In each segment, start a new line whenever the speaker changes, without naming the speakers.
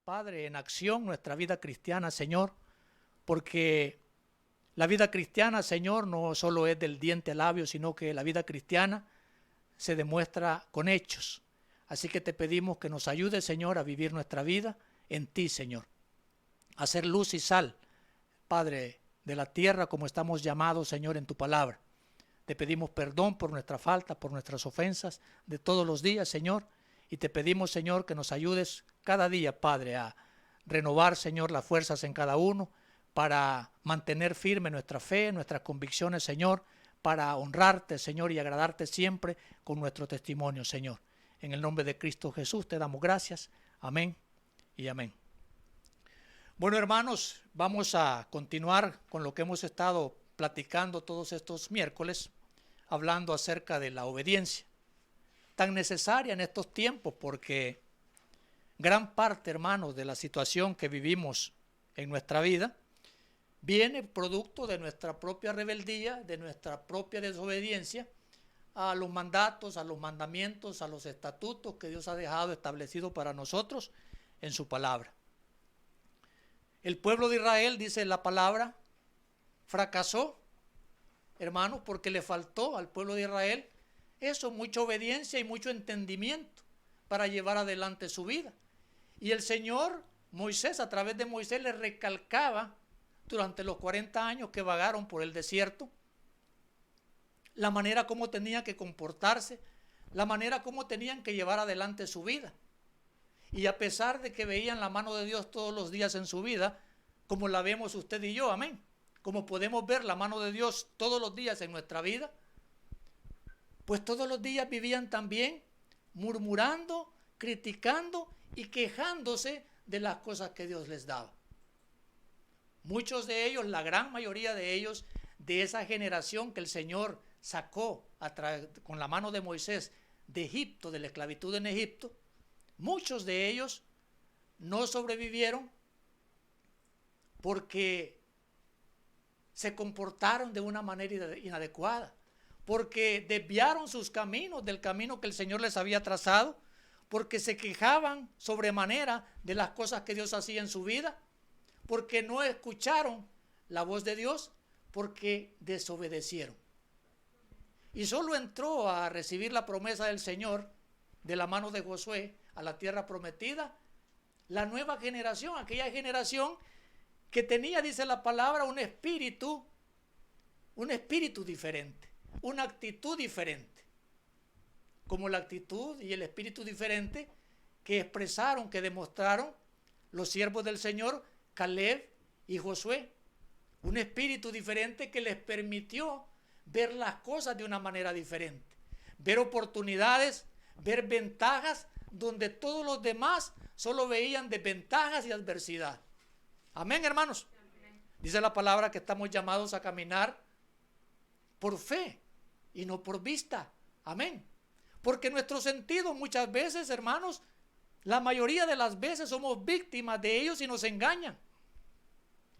Padre, en acción nuestra vida cristiana, Señor, porque la vida cristiana, Señor, no solo es del diente al labio, sino que la vida cristiana se demuestra con hechos. Así que te pedimos que nos ayudes, Señor, a vivir nuestra vida en ti, Señor. A ser luz y sal, Padre, de la tierra como estamos llamados, Señor, en tu palabra. Te pedimos perdón por nuestra falta, por nuestras ofensas de todos los días, Señor. Y te pedimos, Señor, que nos ayudes cada día, Padre, a renovar, Señor, las fuerzas en cada uno para mantener firme nuestra fe, nuestras convicciones, Señor, para honrarte, Señor, y agradarte siempre con nuestro testimonio, Señor. En el nombre de Cristo Jesús te damos gracias. Amén y amén. Bueno, hermanos, vamos a continuar con lo que hemos estado platicando todos estos miércoles, hablando acerca de la obediencia, tan necesaria en estos tiempos, porque gran parte, hermanos, de la situación que vivimos en nuestra vida viene producto de nuestra propia rebeldía, de nuestra propia desobediencia a los mandatos, a los mandamientos, a los estatutos que Dios ha dejado establecidos para nosotros en su palabra. El pueblo de Israel, dice la palabra, fracasó, hermanos, porque le faltó al pueblo de Israel eso, mucha obediencia y mucho entendimiento para llevar adelante su vida. Y el Señor, Moisés, a través de Moisés, le recalcaba durante los 40 años que vagaron por el desierto, la manera como tenían que comportarse, la manera como tenían que llevar adelante su vida. Y a pesar de que veían la mano de Dios todos los días en su vida, como la vemos usted y yo, amén, como podemos ver la mano de Dios todos los días en nuestra vida, pues todos los días vivían también murmurando, criticando y quejándose de las cosas que Dios les daba. Muchos de ellos, la gran mayoría de ellos, de esa generación que el Señor sacó con la mano de Moisés de Egipto, de la esclavitud en Egipto, muchos de ellos no sobrevivieron porque se comportaron de una manera inadecuada, porque desviaron sus caminos del camino que el Señor les había trazado, porque se quejaban sobremanera de las cosas que Dios hacía en su vida, porque no escucharon la voz de Dios, porque desobedecieron. Y solo entró a recibir la promesa del Señor de la mano de Josué a la tierra prometida la nueva generación, aquella generación que tenía, dice la palabra, un espíritu diferente, una actitud diferente, como la actitud y el espíritu diferente que expresaron, que demostraron los siervos del Señor, Caleb y Josué. Un espíritu diferente que les permitió ver las cosas de una manera diferente, ver oportunidades, ver ventajas donde todos los demás solo veían desventajas y adversidad. Amén, hermanos. Amén. Dice la palabra que estamos llamados a caminar por fe y no por vista. Amén. Porque nuestros sentidos muchas veces, hermanos, la mayoría de las veces somos víctimas de ellos y nos engañan.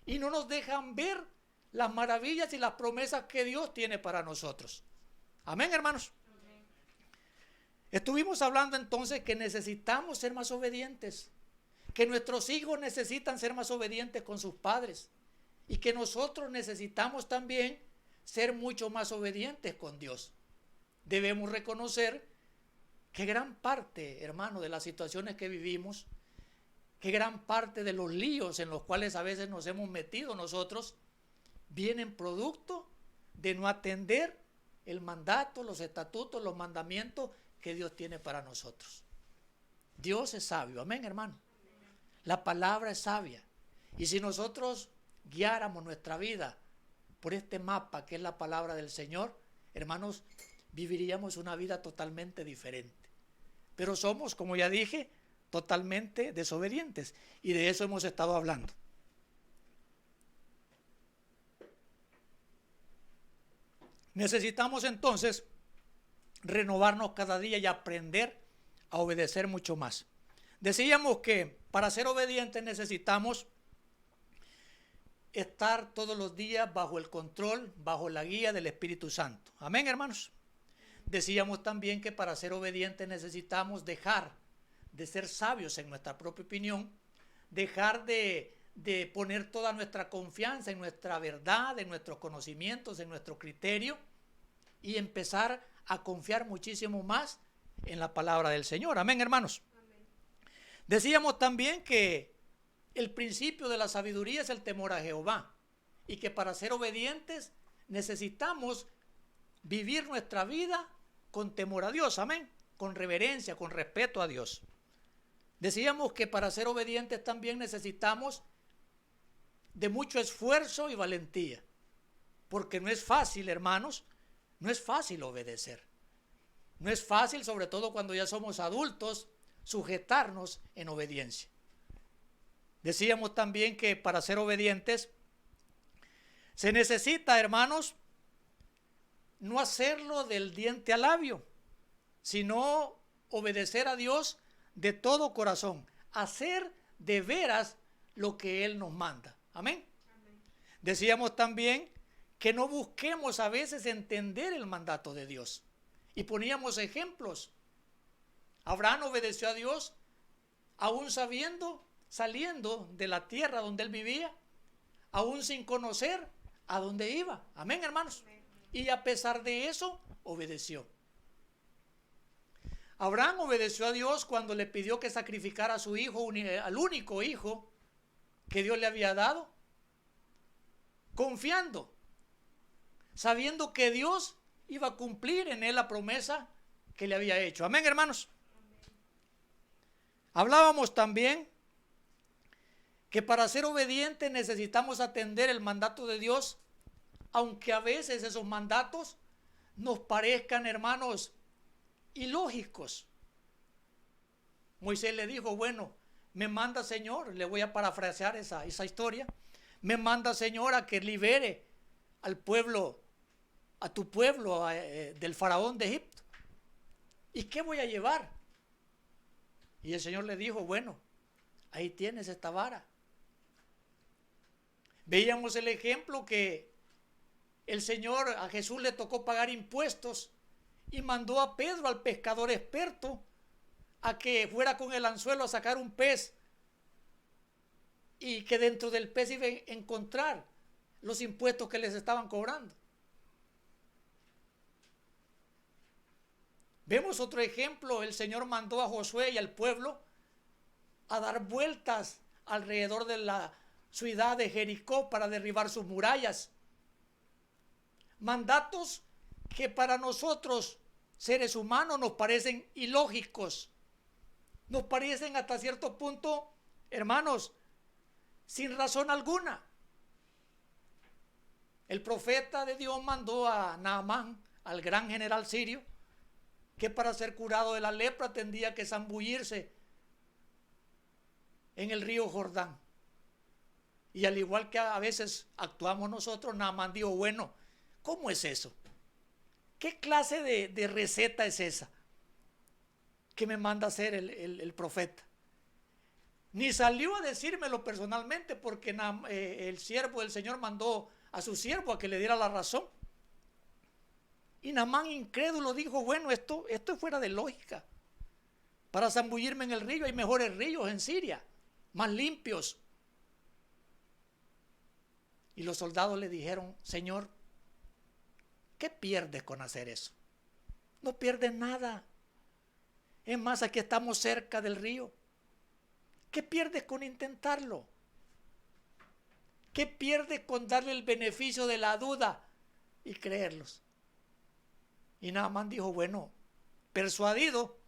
Y no nos dejan ver las maravillas y las promesas que Dios tiene para nosotros. Amén, hermanos. Amén. Estuvimos hablando entonces que necesitamos ser más obedientes, que nuestros hijos necesitan ser más obedientes con sus padres y que nosotros necesitamos también ser mucho más obedientes con Dios. Debemos reconocer que gran parte, hermano, de las situaciones que vivimos, que gran parte de los líos en los cuales a veces nos hemos metido nosotros, vienen producto de no atender el mandato, los estatutos, los mandamientos que Dios tiene para nosotros. Dios es sabio, amén, hermano. La palabra es sabia. Y si nosotros guiáramos nuestra vida por este mapa que es la palabra del Señor, hermanos, viviríamos una vida totalmente diferente. Pero somos, como ya dije, totalmente desobedientes. Y de eso hemos estado hablando. Necesitamos entonces renovarnos cada día y aprender a obedecer mucho más. Decíamos que para ser obedientes necesitamos estar todos los días bajo el control, bajo la guía del Espíritu Santo. Amén, hermanos. Decíamos también que para ser obedientes necesitamos dejar de ser sabios en nuestra propia opinión, dejar de poner toda nuestra confianza en nuestra verdad, en nuestros conocimientos, en nuestro criterio, y empezar a confiar muchísimo más en la palabra del Señor. Amén, hermanos. Amén. Decíamos también que el principio de la sabiduría es el temor a Jehová, y que para ser obedientes necesitamos vivir nuestra vida con temor a Dios, amén, con reverencia, con respeto a Dios. Decíamos que para ser obedientes también necesitamos de mucho esfuerzo y valentía, porque no es fácil, hermanos, no es fácil obedecer. No es fácil, sobre todo cuando ya somos adultos, sujetarnos en obediencia. Decíamos también que para ser obedientes se necesita, hermanos, no hacerlo del diente al labio, sino obedecer a Dios de todo corazón, hacer de veras lo que Él nos manda. Amén. Amén. Decíamos también que no busquemos a veces entender el mandato de Dios. Y poníamos ejemplos. Abraham obedeció a Dios aún saliendo de la tierra donde él vivía, aún sin conocer a dónde iba. Amén, hermanos. Amén. Y a pesar de eso, obedeció. Abraham obedeció a Dios cuando le pidió que sacrificara a su hijo, al único hijo que Dios le había dado, confiando, sabiendo que Dios iba a cumplir en él la promesa que le había hecho. Amén, hermanos. Amén. Hablábamos también que para ser obedientes necesitamos atender el mandato de Dios, aunque a veces esos mandatos nos parezcan, hermanos, ilógicos. Moisés le dijo, bueno, me manda, Señor, le voy a parafrasear esa historia, me manda, Señor, a que libere al pueblo, a tu pueblo del faraón de Egipto. ¿Y qué voy a llevar? Y el Señor le dijo, bueno, ahí tienes esta vara. Veíamos el ejemplo que el Señor, a Jesús le tocó pagar impuestos y mandó a Pedro, al pescador experto, a que fuera con el anzuelo a sacar un pez, y que dentro del pez iba a encontrar los impuestos que les estaban cobrando. Vemos otro ejemplo, el Señor mandó a Josué y al pueblo a dar vueltas alrededor de la ciudad de Jericó para derribar sus murallas. Mandatos que para nosotros, seres humanos, nos parecen ilógicos, nos parecen hasta cierto punto, hermanos, sin razón alguna. El profeta de Dios mandó a Naamán, al gran general sirio, que para ser curado de la lepra tendría que zambullirse en el río Jordán. Y al igual que a veces actuamos nosotros, Naamán dijo, bueno, ¿cómo es eso? ¿Qué clase de receta es esa que me manda hacer el profeta? Ni salió a decírmelo personalmente, porque el siervo del Señor mandó a su siervo a que le diera la razón. Y Naamán, incrédulo, dijo, bueno, esto es fuera de lógica. Para zambullirme en el río hay mejores ríos en Siria, más limpios. Y los soldados le dijeron, Señor, ¿qué pierdes con hacer eso? No pierdes nada. Es más, aquí estamos cerca del río. ¿Qué pierdes con intentarlo? ¿Qué pierdes con darle el beneficio de la duda y creerlos? Y Naamán dijo, bueno, persuadido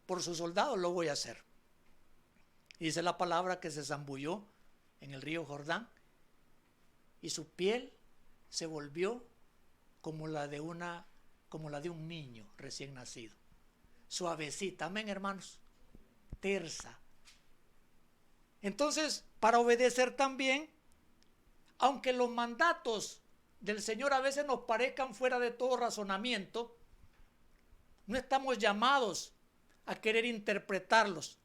por sus soldados, lo voy a hacer. Y dice la palabra que se zambulló en el río Jordán y su piel se volvió como la de un niño recién nacido. Suavecita, amén, hermanos, tersa. Entonces, para obedecer también, aunque los mandatos del Señor a veces nos parezcan fuera de todo razonamiento, no estamos llamados a querer interpretarlos,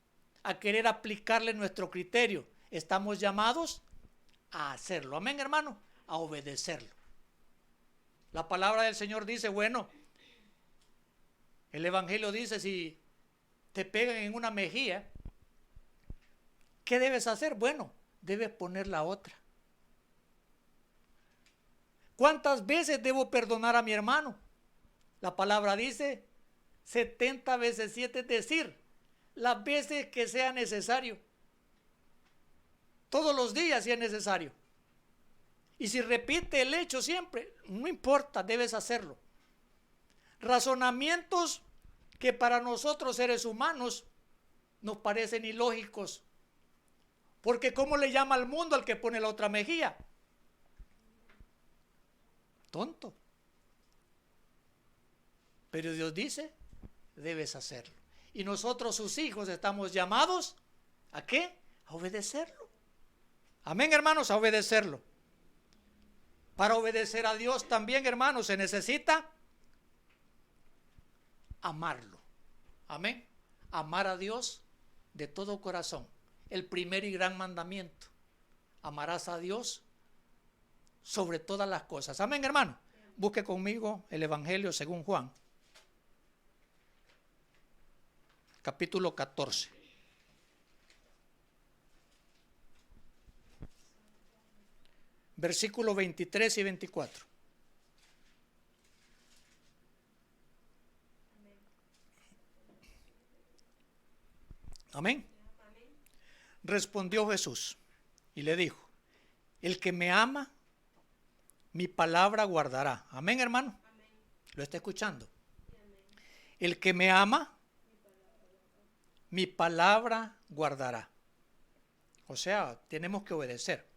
a querer aplicarle nuestro criterio. Estamos llamados a hacerlo. Amén, hermano, a obedecerlo. La palabra del Señor dice, bueno, el Evangelio dice, si te pegan en una mejilla, ¿Qué debes hacer? Bueno, debes poner la otra. ¿Cuántas veces debo perdonar a mi hermano? La palabra dice 70 veces 7, es decir, las veces que sea necesario. Todos los días si es necesario. Y si repite el hecho siempre, no importa, debes hacerlo. Razonamientos que para nosotros seres humanos nos parecen ilógicos. Porque ¿cómo le llama al mundo al que pone la otra mejilla? Tonto. Pero Dios dice, debes hacerlo. Y nosotros, sus hijos, estamos llamados ¿a qué? A obedecerlo. Amén, hermanos, a obedecerlo. Para obedecer a Dios también, hermanos, se necesita amarlo. Amén. Amar a Dios de todo corazón. El primer y gran mandamiento. Amarás a Dios sobre todas las cosas. Amén, hermano. Busque conmigo el Evangelio según Juan. Capítulo 14. Versículos 23 y 24. Amén. Respondió Jesús y le dijo, el que me ama, mi palabra guardará. Amén, hermano. Amén. ¿Lo está escuchando? Amén. El que me ama, mi palabra guardará. O sea, tenemos que obedecer.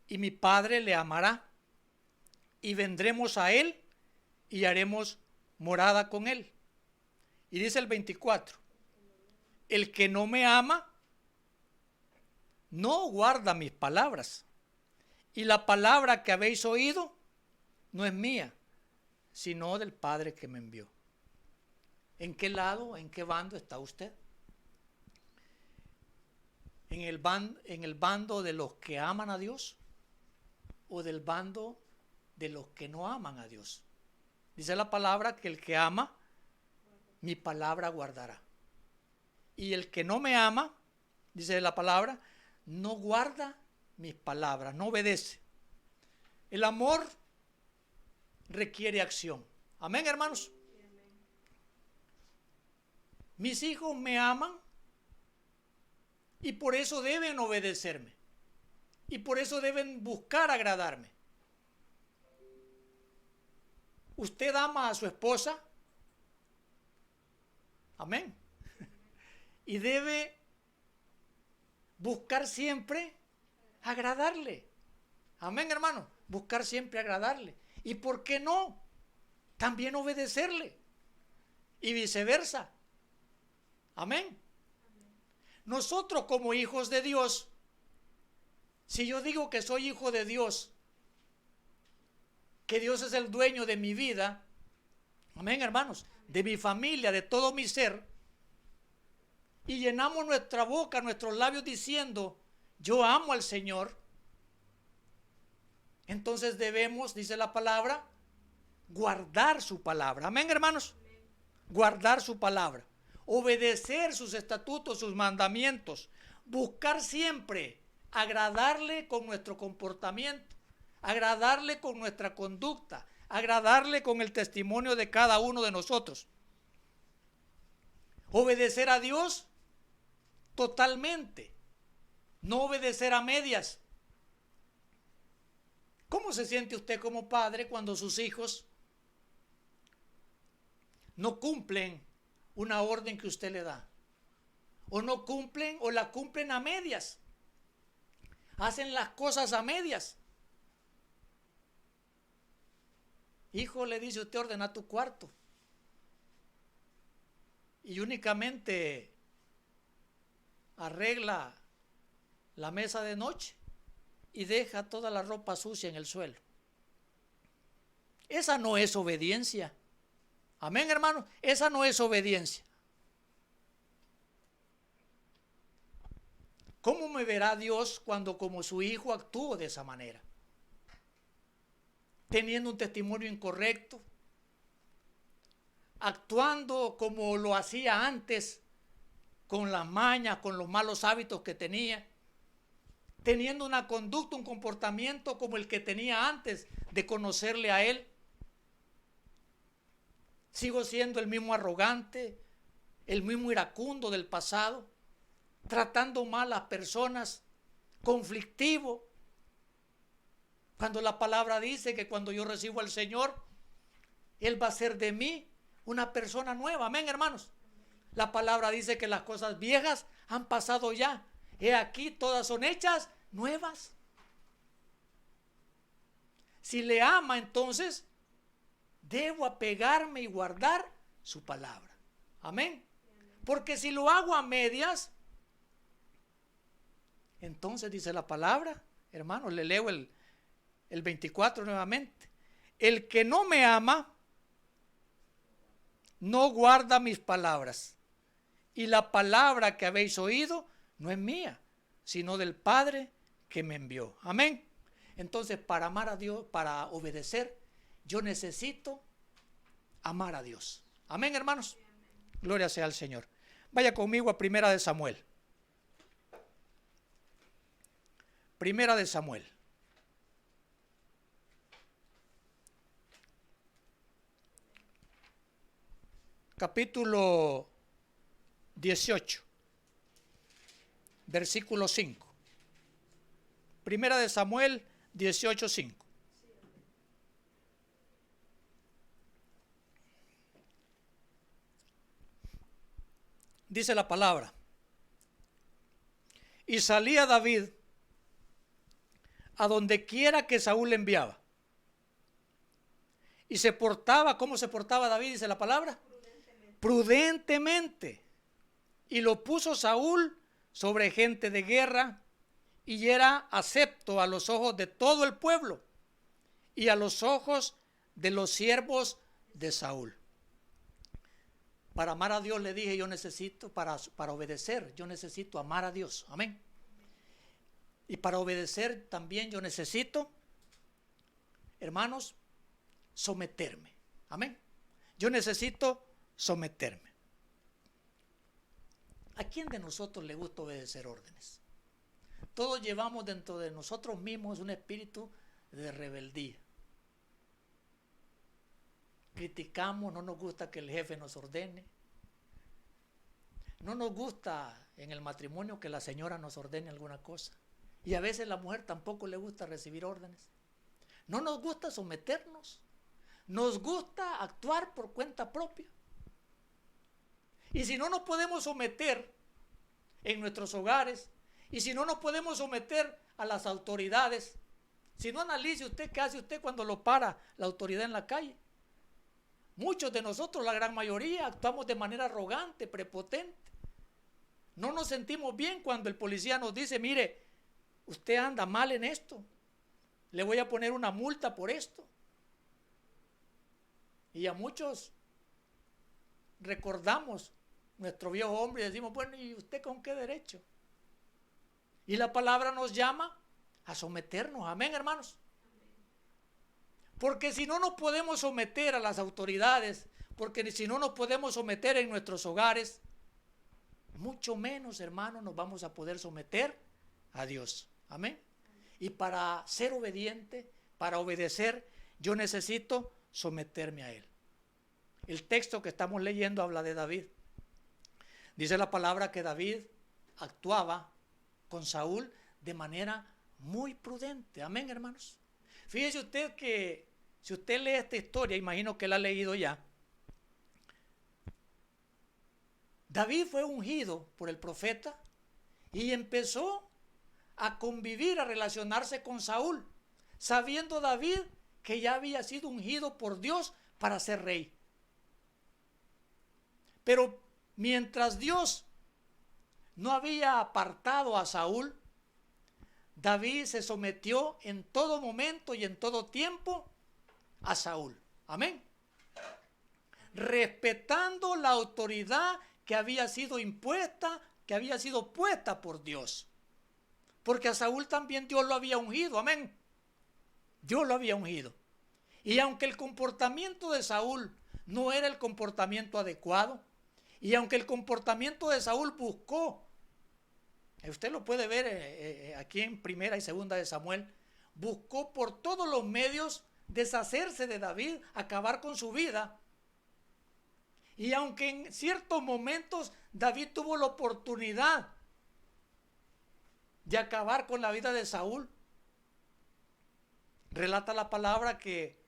Y mi Padre le amará, y vendremos a él y haremos morada con él. Y dice el 24, el que no me ama, no guarda mis palabras. Y la palabra que habéis oído no es mía, sino del Padre que me envió. ¿En qué lado, en qué bando está usted? ¿En el bando de los que aman a Dios o del bando de los que no aman a Dios? Dice la palabra que el que ama, mi palabra guardará. Y el que no me ama, dice la palabra, no guarda mis palabras, no obedece. El amor requiere acción. Amén, hermanos. Mis hijos me aman y por eso deben obedecerme. Y por eso deben buscar agradarme. ¿Usted ama a su esposa? Amén. Y debe buscar siempre agradarle. Amén, hermano. Buscar siempre agradarle. ¿Y por qué no? También obedecerle. Y viceversa. Amén. Nosotros como hijos de Dios, si yo digo que soy hijo de Dios, que Dios es el dueño de mi vida, amén, hermanos, de mi familia, de todo mi ser, y llenamos nuestra boca, nuestros labios diciendo, yo amo al Señor, entonces debemos, dice la palabra, guardar su palabra. Amén, hermanos. Amén. Guardar su palabra, obedecer sus estatutos, sus mandamientos, buscar siempre agradarle con nuestro comportamiento, agradarle con nuestra conducta, agradarle con el testimonio de cada uno de nosotros. Obedecer a Dios totalmente, no obedecer a medias. ¿Cómo se siente usted como padre cuando sus hijos no cumplen una orden que usted le da? O no cumplen o la cumplen a medias. Hacen las cosas a medias. Hijo, le dice usted, ordena tu cuarto. Y únicamente arregla la mesa de noche y deja toda la ropa sucia en el suelo. Esa no es obediencia. Amén, hermano. Esa no es obediencia. ¿Cómo me verá Dios cuando como su hijo actúo de esa manera? Teniendo un testimonio incorrecto, actuando como lo hacía antes, con las mañas, con los malos hábitos que tenía, teniendo una conducta, un comportamiento como el que tenía antes de conocerle a Él. Sigo siendo el mismo arrogante, el mismo iracundo del pasado, tratando mal a las personas, conflictivo. Cuando la palabra dice que cuando yo recibo al Señor, Él va a hacer de mí una persona nueva. Amén, hermanos. La palabra dice que las cosas viejas han pasado ya. He aquí, todas son hechas nuevas. Si le ama, entonces debo apegarme y guardar su palabra. Amén. Porque si lo hago a medias, entonces dice la palabra, hermanos, le leo el 24 nuevamente. El que no me ama, no guarda mis palabras. Y la palabra que habéis oído no es mía, sino del Padre que me envió. Amén. Entonces, para amar a Dios, para obedecer, yo necesito amar a Dios. Amén, hermanos. Gloria sea al Señor. Vaya conmigo a Primera de Samuel. Primera de Samuel. Capítulo 18, versículo 5. Primera de Samuel 18, 5. Dice la palabra: y salía David a donde quiera que Saúl le enviaba. Y se portaba, ¿cómo se portaba David? Dice la palabra. Prudentemente. Y lo puso Saúl sobre gente de guerra, y era acepto a los ojos de todo el pueblo y a los ojos de los siervos de Saúl. Para amar a Dios, le dije, yo necesito, para obedecer, yo necesito amar a Dios. Amén. Y para obedecer también yo necesito, hermanos, someterme. Amén. Yo necesito someterme. ¿A quién de nosotros le gusta obedecer órdenes? Todos llevamos dentro de nosotros mismos un espíritu de rebeldía. Criticamos, no nos gusta que el jefe nos ordene. No nos gusta en el matrimonio que la señora nos ordene alguna cosa. Y a veces la mujer tampoco le gusta recibir órdenes. No nos gusta someternos. Nos gusta actuar por cuenta propia. Y si no nos podemos someter en nuestros hogares, y si no nos podemos someter a las autoridades, si no, analice usted qué hace usted cuando lo para la autoridad en la calle. Muchos de nosotros, la gran mayoría, actuamos de manera arrogante, prepotente. No nos sentimos bien cuando el policía nos dice, mire, usted anda mal en esto, le voy a poner una multa por esto. Y a muchos recordamos nuestro viejo hombre y decimos, bueno, ¿y usted con qué derecho? Y la palabra nos llama a someternos. Amén, hermanos. Porque si no nos podemos someter a las autoridades, porque si no nos podemos someter en nuestros hogares, mucho menos, hermanos, nos vamos a poder someter a Dios. Amén. Y para ser obediente, para obedecer, yo necesito someterme a Él. El texto que estamos leyendo habla de David. Dice la palabra que David actuaba con Saúl de manera muy prudente. Amén, hermanos. Fíjese usted que si usted lee esta historia, imagino que la ha leído ya. David fue ungido por el profeta y empezó a convivir, a relacionarse con Saúl, sabiendo David que ya había sido ungido por Dios para ser rey. Pero mientras Dios no había apartado a Saúl, David se sometió en todo momento y en todo tiempo a Saúl. Amén. Respetando la autoridad que había sido impuesta, que había sido puesta por Dios. Porque a Saúl también Dios lo había ungido. Amén. Dios lo había ungido. Y aunque el comportamiento de Saúl no era el comportamiento adecuado, y aunque el comportamiento de Saúl buscó Usted lo puede ver aquí en Primera y Segunda de Samuel. Buscó por todos los medios deshacerse de David, acabar con su vida. Y aunque en ciertos momentos David tuvo la oportunidad de acabar con la vida de Saúl, relata la palabra que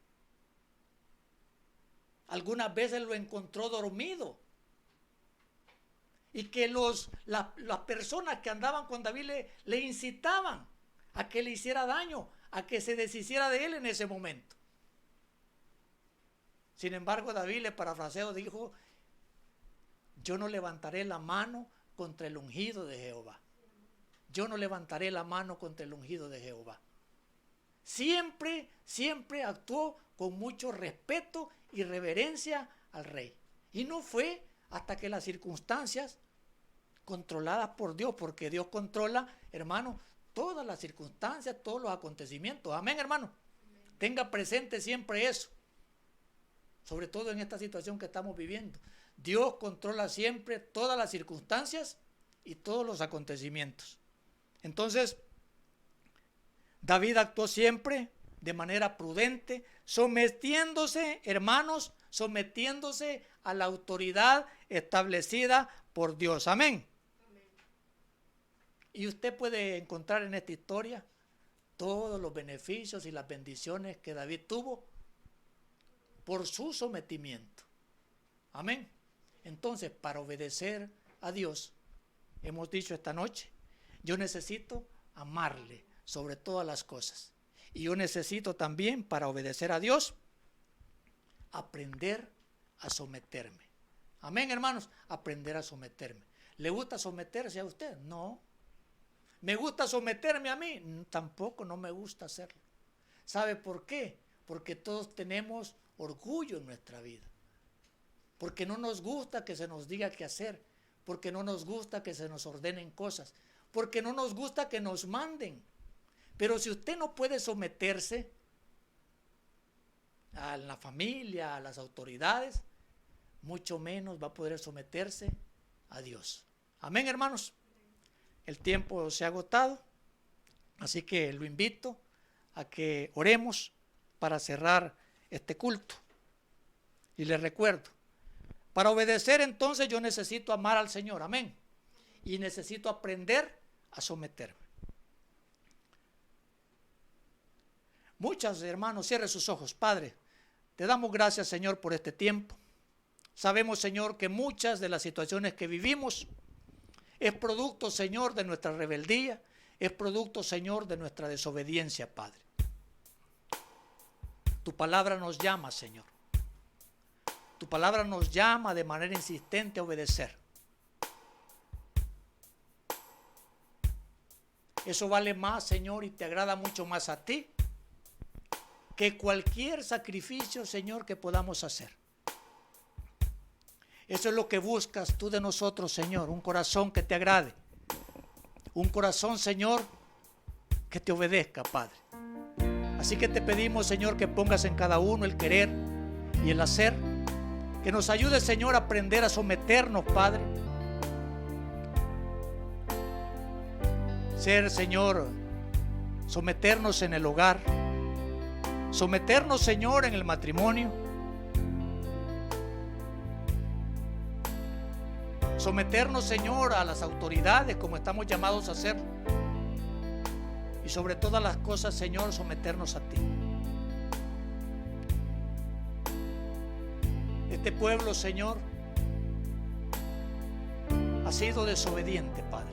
algunas veces lo encontró dormido y que las personas que andaban con David le incitaban a que le hiciera daño, a que se deshiciera de él en ese momento. Sin embargo, David, le parafraseo, dijo: yo no levantaré la mano contra el ungido de Jehová. Yo no levantaré la mano contra el ungido de Jehová. Siempre actuó con mucho respeto y reverencia al rey. Y no fue hasta que las circunstancias controladas por Dios, porque Dios controla, hermano, todas las circunstancias, todos los acontecimientos. Amén, hermano. Tenga presente siempre eso. Sobre todo en esta situación que estamos viviendo. Dios controla siempre todas las circunstancias y todos los acontecimientos. Entonces, David actuó siempre de manera prudente, sometiéndose, hermanos, sometiéndose a la autoridad establecida por Dios. Amén. Amén. Y usted puede encontrar en esta historia todos los beneficios y las bendiciones que David tuvo por su sometimiento. Amén. Entonces, para obedecer a Dios, hemos dicho esta noche, yo necesito amarle sobre todas las cosas. Y yo necesito también, para obedecer a Dios, aprender a someterme. Amén, hermanos, aprender a someterme. ¿Le gusta someterse a usted? No. ¿Me gusta someterme a mí? Tampoco, no me gusta hacerlo. ¿Sabe por qué? Porque todos tenemos orgullo en nuestra vida. Porque no nos gusta que se nos diga qué hacer. Porque no nos gusta que se nos ordenen cosas. Porque no nos gusta que nos manden. Pero si usted no puede someterse a la familia, a las autoridades, mucho menos va a poder someterse a Dios. Amén, hermanos. El tiempo se ha agotado, así que lo invito a que oremos para cerrar este culto. Y les recuerdo, para obedecer entonces yo necesito amar al Señor, amén. Y necesito aprender a someterme. Muchas, hermanos, cierre sus ojos. Padre, te damos gracias, Señor, por este tiempo. Sabemos, Señor, que muchas de las situaciones que vivimos es producto, Señor, de nuestra rebeldía, es producto, Señor, de nuestra desobediencia, Padre. Tu palabra nos llama, Señor. Tu palabra nos llama de manera insistente a obedecer. Eso vale más, Señor, y te agrada mucho más a ti que cualquier sacrificio, Señor, que podamos hacer. Eso es lo que buscas tú de nosotros, Señor, un corazón que te agrade, un corazón, Señor, que te obedezca, Padre. Así que te pedimos, Señor, que pongas en cada uno el querer y el hacer, que nos ayude, Señor, a aprender a someternos, Padre. Ser, Señor, someternos en el hogar, someternos, Señor, en el matrimonio, someternos, Señor, a las autoridades como estamos llamados a hacer, y sobre todas las cosas, Señor, someternos a ti. Este pueblo, Señor, ha sido desobediente, Padre.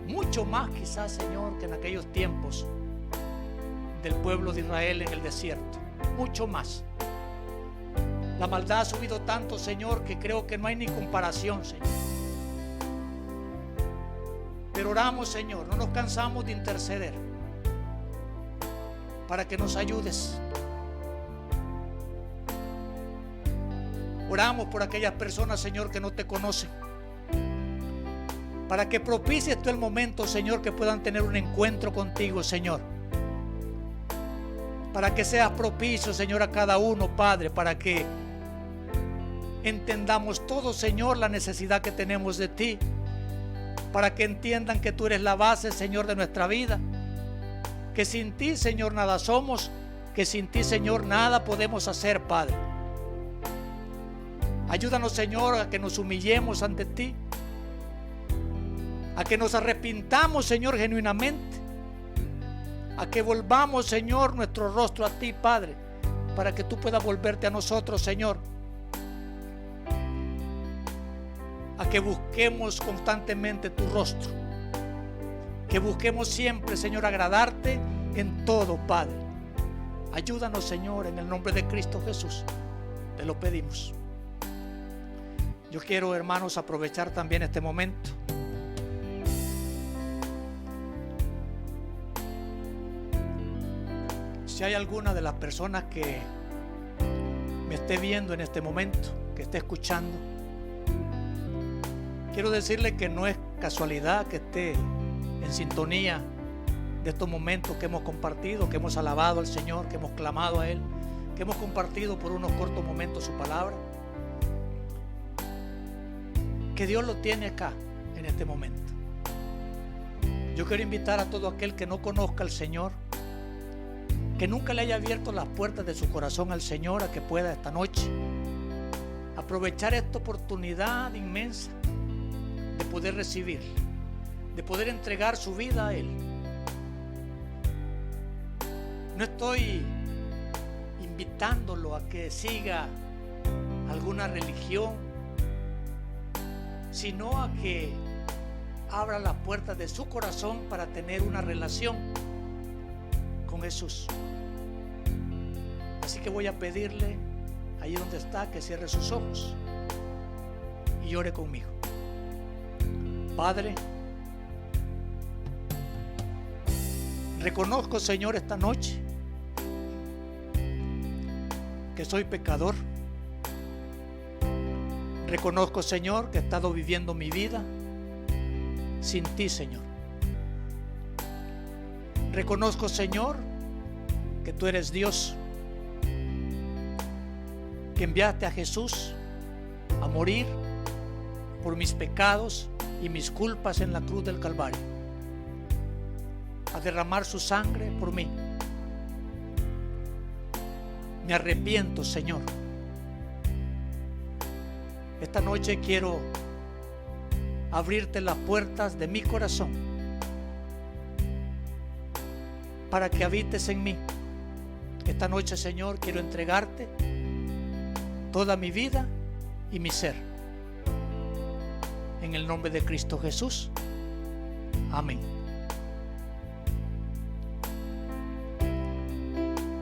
Mucho más quizás, Señor, que en aquellos tiempos del pueblo de Israel en el desierto. Mucho más. La maldad ha subido tanto, Señor, que creo que no hay ni comparación, Señor. Pero oramos, Señor, no nos cansamos de interceder para que nos ayudes. Oramos por aquellas personas, Señor, que no te conocen, para que propicies tú el momento, Señor, que puedan tener un encuentro contigo, Señor. Para que seas propicio, Señor, a cada uno, Padre, para que entendamos todos, Señor, la necesidad que tenemos de ti. para que entiendan que tú eres la base, Señor, de nuestra vida, que sin ti, Señor, nada somos, que sin ti, Señor, nada podemos hacer, Padre. Ayúdanos, Señor, a que nos humillemos ante ti, a que nos arrepintamos, Señor, genuinamente, a que volvamos, Señor, nuestro rostro a ti, Padre, para que tú puedas volverte a nosotros, Señor. A que busquemos constantemente tu rostro, que busquemos siempre, Señor, agradarte en todo, Padre. Ayúdanos, Señor, en el nombre de Cristo Jesús, te lo pedimos. Yo quiero, hermanos, aprovechar también este momento si hay alguna de las personas que me esté viendo en este momento, que esté escuchando, quiero decirle que no es casualidad que esté en sintonía de estos momentos que hemos compartido, que hemos alabado al Señor, que hemos clamado a Él, que hemos compartido por unos cortos momentos su palabra. Que Dios lo tiene acá en este momento. Yo quiero invitar a todo aquel que no conozca al Señor, que nunca le haya abierto las puertas de su corazón al Señor, a que pueda esta noche aprovechar esta oportunidad inmensa de poder recibir, de poder entregar su vida a Él. No estoy invitándolo a que siga alguna religión, sino a que abra las puertas de su corazón para tener una relación con Jesús. Así que voy a pedirle, ahí donde está, que cierre sus ojos y ore conmigo. Padre, reconozco, Señor, esta noche que soy pecador. Reconozco, Señor, que he estado viviendo mi vida sin ti, Señor. Reconozco, Señor, que tú eres Dios, que enviaste a Jesús a morir por mis pecados y mis culpas en la cruz del Calvario, a derramar su sangre por mí. Me arrepiento, Señor. Esta noche quiero abrirte las puertas de mi corazón para que habites en mí. Esta noche, Señor, quiero entregarte toda mi vida y mi ser. En el nombre de Cristo Jesús. Amén.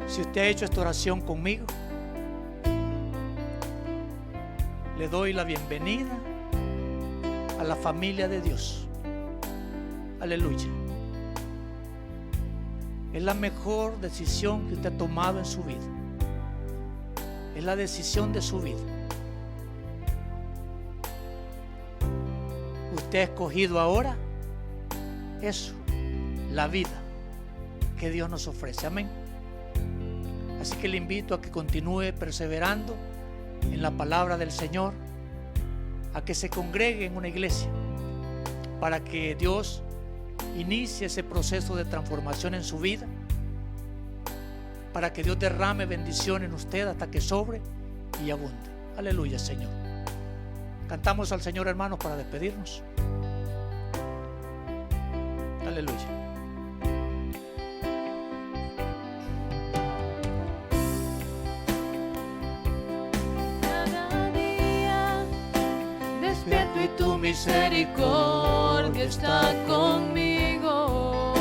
Si usted ha hecho esta oración conmigo, le doy la bienvenida a la familia de Dios. Aleluya. Es la mejor decisión que usted ha tomado en su vida. Es la decisión de su vida. Usted ha escogido ahora eso, la vida que Dios nos ofrece. Amén. Así que le invito a que continúe perseverando en la palabra del Señor, a que se congregue en una iglesia para que Dios inicie ese proceso de transformación en su vida, para que Dios derrame bendición en usted hasta que sobre y abunde. Aleluya, Señor. Cantamos al Señor, hermanos, para despedirnos. Aleluya.
Y tu misericordia está conmigo.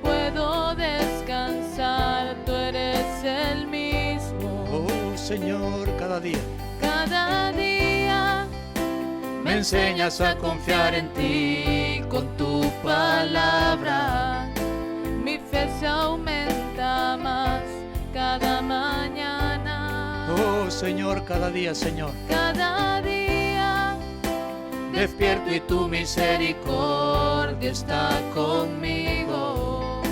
Puedo descansar, tú eres el mismo.
Oh Señor, cada día
me enseñas a confiar en ti con tu palabra. Mi fe se aumenta más cada mañana.
Oh Señor, cada día, Señor.
Cada día despierto y tu misericordia está conmigo.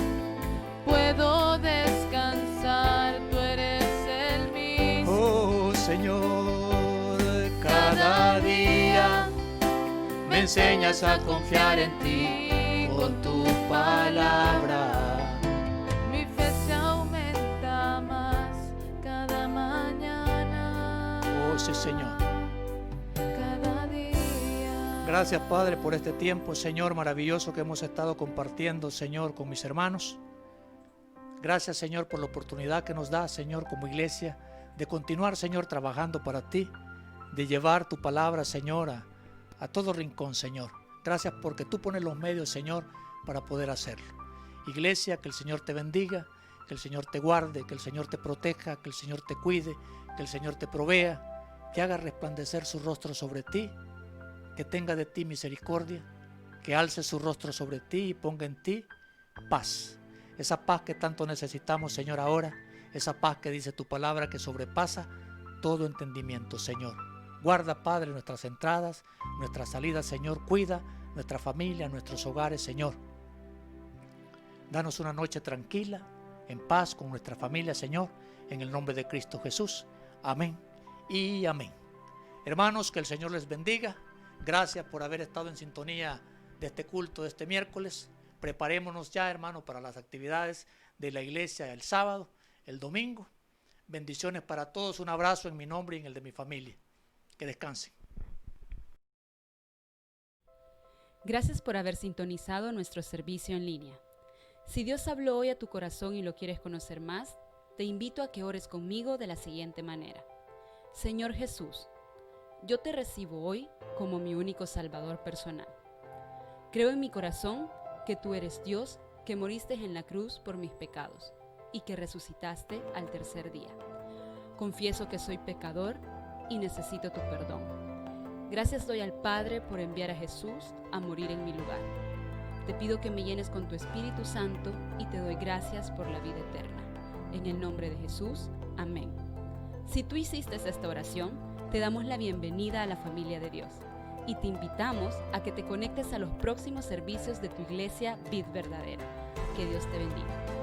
Puedo descansar, tú eres el mismo.
Oh Señor,
Cada día
me enseñas a confiar en ti con tu palabra.
Mi fe se aumenta más cada mañana.
Oh, sí, Señor.
Cada día.
Gracias, Padre, por este tiempo, Señor, maravilloso que hemos estado compartiendo, Señor, con mis hermanos. Gracias, Señor, por la oportunidad que nos da, Señor, como iglesia, de continuar, Señor, trabajando para ti, de llevar tu palabra, Señor, a todo rincón, Señor. Gracias porque tú pones los medios, Señor, para poder hacerlo. Iglesia, que el Señor te bendiga, que el Señor te guarde, que el Señor te proteja, que el Señor te cuide, que el Señor te provea, que haga resplandecer su rostro sobre ti, que tenga de ti misericordia, que alce su rostro sobre ti y ponga en ti paz. Esa paz que tanto necesitamos, Señor, ahora, esa paz que dice tu palabra que sobrepasa todo entendimiento, Señor. Guarda, Padre, nuestras entradas, nuestras salidas, Señor. Cuida nuestra familia, nuestros hogares, Señor. Danos una noche tranquila, en paz con nuestra familia, Señor, en el nombre de Cristo Jesús. Amén y amén. Hermanos, que el Señor les bendiga. Gracias por haber estado en sintonía de este culto de este miércoles. Preparémonos ya, hermanos, para las actividades de la iglesia el sábado, el domingo. Bendiciones para todos. Un abrazo en mi nombre y en el de mi familia. Que descansen.
Gracias por haber sintonizado nuestro servicio en línea. Si Dios habló hoy a tu corazón y lo quieres conocer más, te invito a que ores conmigo de la siguiente manera. Señor Jesús, yo te recibo hoy como mi único Salvador personal. Creo en mi corazón que tú eres Dios, que moriste en la cruz por mis pecados y que resucitaste al tercer día. Confieso que soy pecador y necesito tu perdón. Gracias doy al Padre por enviar a Jesús a morir en mi lugar. Te pido que me llenes con tu Espíritu Santo y te doy gracias por la vida eterna. En el nombre de Jesús, amén. Si tú hiciste esta oración, te damos la bienvenida a la familia de Dios y te invitamos a que te conectes a los próximos servicios de tu iglesia Vid Verdadera. Que Dios te bendiga.